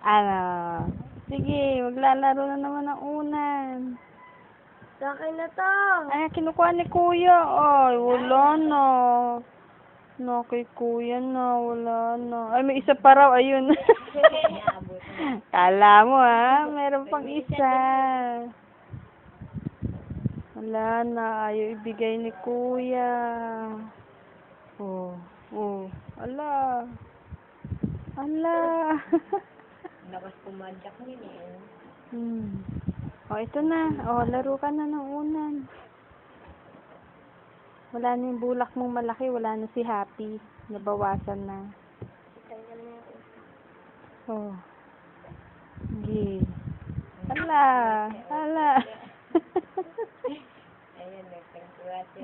Ano? Sige, maglalaro na naman ng unan. Sa akin na to. Ay, kinukuha ni kuya. Ay, wala na. No, kay kuya na. Wala na. Ay, may isa pa raw. Ayun. Kala mo, ha? Meron pang isa. Wala na. Ayaw ibigay ni kuya. Oh. Oh. Ala. Ala. Lakas pumadyak nila eh. Oh, ito na. Oh, laro ka na ng unan. Wala na yung bulak mong malaki. Wala na si Happy. Nabawasan na. Tanggal na yung Oh. Sige. Ala. Ala. Ayan, nagtangkurate.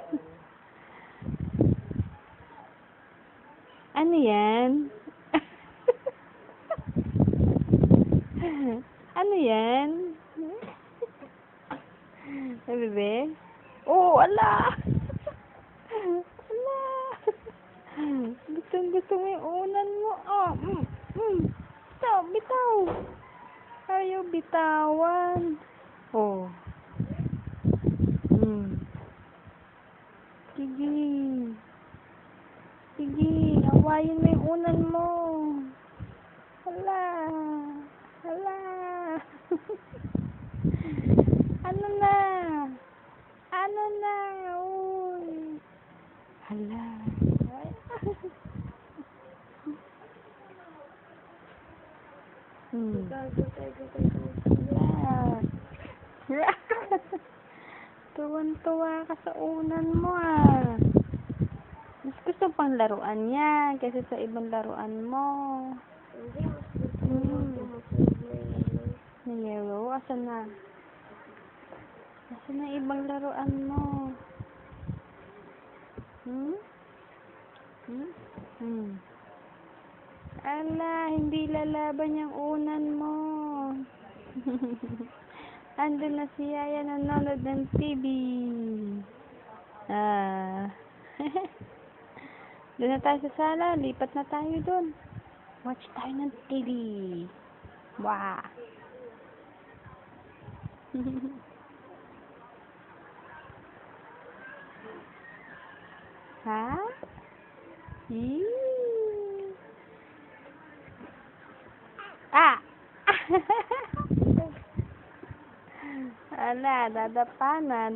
Ano yan? Ano yan? Ay, bebe? Oh, ala! Ala! Gusto mo yung unan mo. Oh, bitaw, bitaw. Ayaw bitawan. Oh. Sige. Sige, hawayin mo yung unan mo. Hala. Hala. Ano na? Ano na? Uy. Hala. Tuwan-tuwa ka sa unan mo, ah. Mas gusto pang laruan yan kaysa sa ibang laruan mo. Hindi, mas gusto mo Na yellow? Asan na? Asan na ibang laruan mo? Ala, hindi lalaban yung unan mo. Andun na si Yaya nanonood ng TV. Doon na tayo sa sala. Lipat na tayo doon. Watch tayo ng TV. Wow. Ha? Ah! Ala, dadapa na.